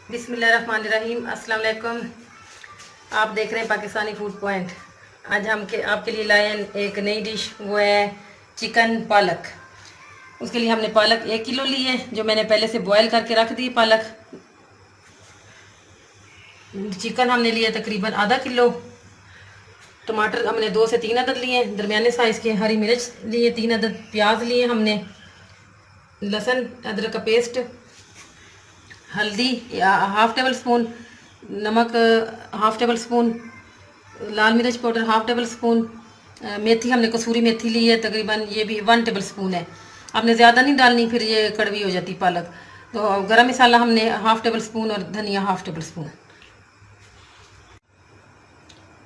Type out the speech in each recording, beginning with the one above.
बिस्मिल्लाहिर्रहमानिर्रहीम। अस्सलाम वालेकुम। आप देख रहे हैं पाकिस्तानी फूड पॉइंट। आज आपके लिए लाए हैं एक नई डिश, वो है चिकन पालक। उसके लिए हमने पालक 1 किलो ली है, जो मैंने पहले से बॉयल करके रख दी पालक। चिकन हमने लिया तकरीबन आधा किलो। टमाटर हमने 2 से 3 अदद लिए दरमियाने साइज़ के। हरी मिर्च लिए 3 अदद। प्याज लिए हमने। लहसुन अदरक का पेस्ट। हल्दी हाफ टेबल स्पून। नमक हाफ टेबल स्पून। लाल मिर्च पाउडर हाफ टेबल स्पून। मेथी हमने कसूरी मेथी ली है, तकरीबन ये भी 1 टेबल स्पून है। आपने ज़्यादा नहीं डालनी, फिर ये कड़वी हो जाती पालक। तो गरम मसाला हमने हाफ टेबल स्पून और धनिया हाफ टेबल स्पून।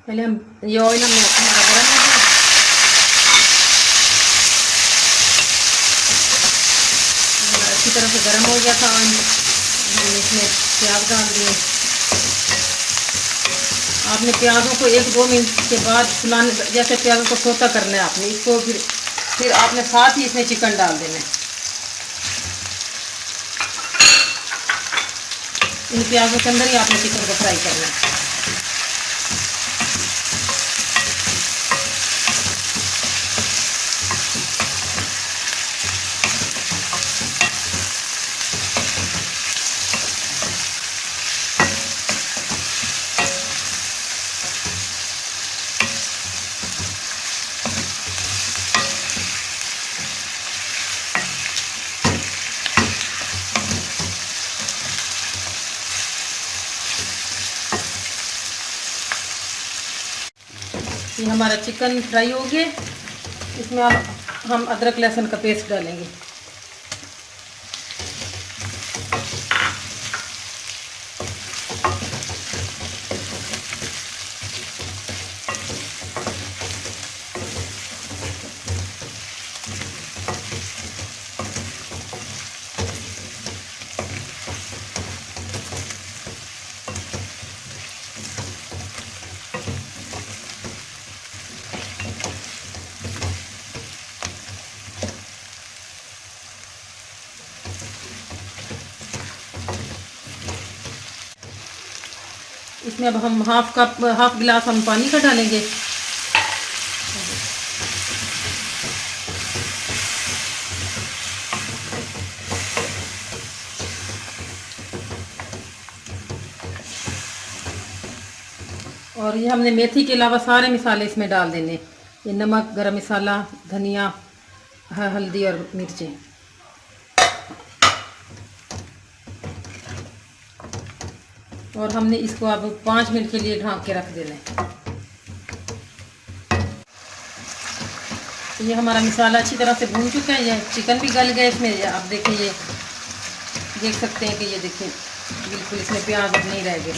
पहले हम ये ऑयल हमने हमारा गर्म हो गया। अच्छी तरह से गर्म हो गया था ऑयल। हमने इसमें प्याज डाल दिए। आपने प्याज़ों को 1-2 मिनट के बाद सुलाने, जैसे प्याज़ों को सोता करना है आपने इसको। फिर आपने साथ ही इसमें चिकन डाल देना है। इन प्याज़ों के अंदर ही आपने चिकन को फ्राई करना है। ये हमारा चिकन फ्राई हो गया। इसमें अब हम अदरक लहसुन का पेस्ट डालेंगे। इसमें अब हम हाफ गिलास हम पानी का डालेंगे। और ये हमने मेथी के अलावा सारे मसाले इसमें डाल देने। ये नमक, गरम मसाला, धनिया, हल्दी और मिर्चें। और हमने इसको अब 5 मिनट के लिए ढक के रख देना है। ये हमारा मसाला अच्छी तरह से भून चुका है। ये चिकन भी गल गया इसमें। आप देखें, ये देख सकते हैं कि ये देखें बिल्कुल इसमें प्याज अब नहीं रह गए।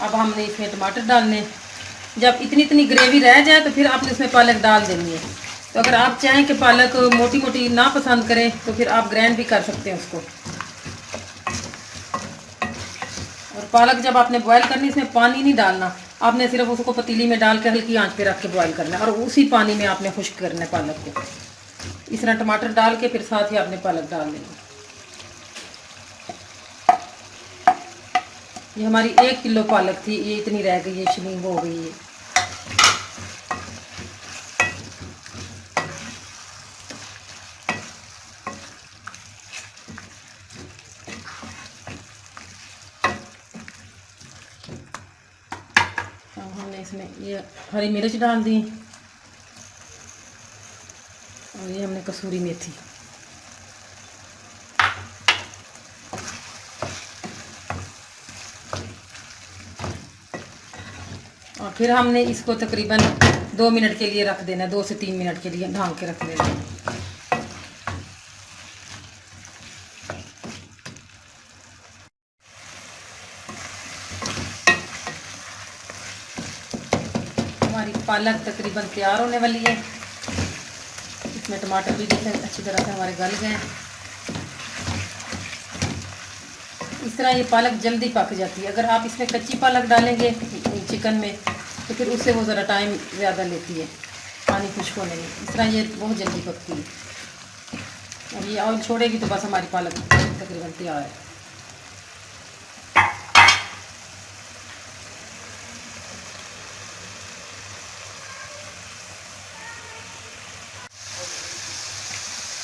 अब हमने इसमें टमाटर डालने। जब इतनी इतनी ग्रेवी रह जाए तो फिर आपने इसमें पालक डाल देनी है। तो अगर आप चाहें कि पालक मोटी मोटी ना पसंद करें तो फिर आप ग्राइंड भी कर सकते हैं उसको। और पालक जब आपने बॉयल करनी, इसमें पानी नहीं डालना। आपने सिर्फ उसको पतीली में डाल के हल्की आंच पे रख के बॉयल करना है, और उसी पानी में आपने खुश्क करना है पालक को। इस तरह टमाटर डाल के फिर साथ ही आपने पालक डाल देनी। ये हमारी 1 किलो पालक थी, ये इतनी रह गई है, शलीम हो गई है। अब हमने इसमें ये हरी मिर्च डाल दी, और ये हमने कसूरी मेथी। और फिर हमने इसको तकरीबन 2 मिनट के लिए रख देना, 2 से 3 मिनट के लिए ढाँक के रख देना। हमारी पालक तकरीबन तैयार होने वाली है। इसमें टमाटर भी देखें अच्छी तरह से हमारे गल गए। इस तरह ये पालक जल्दी पक जाती है। अगर आप इसमें कच्ची पालक डालेंगे चिकन में तो फिर उससे वो ज़रा टाइम ज़्यादा लेती है पानी खुश्क होने में। इस तरह ये बहुत जल्दी पकती है। और ये ऑयल छोड़ेगी तो बस हमारी पालक तकरीबन तैयार है।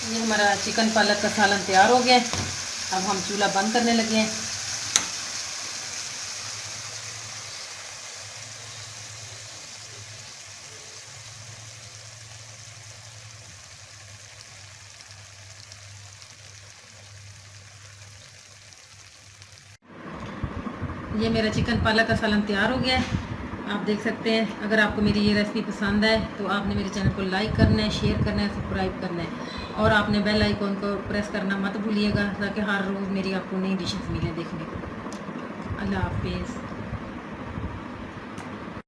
ये हमारा चिकन पालक का सालन तैयार हो गया है। अब हम चूल्हा बंद करने लगे हैं। ये मेरा चिकन पालक का सालन तैयार हो गया है, आप देख सकते हैं। अगर आपको मेरी ये रेसिपी पसंद है तो आपने मेरे चैनल को लाइक करना है, शेयर करना है, सब्सक्राइब करना है और आपने बेल आइकॉन को प्रेस करना मत भूलिएगा ताकि हर रोज़ मेरी आपको नई डिशेस मिलें देखने को। अल्लाह हाफिज़।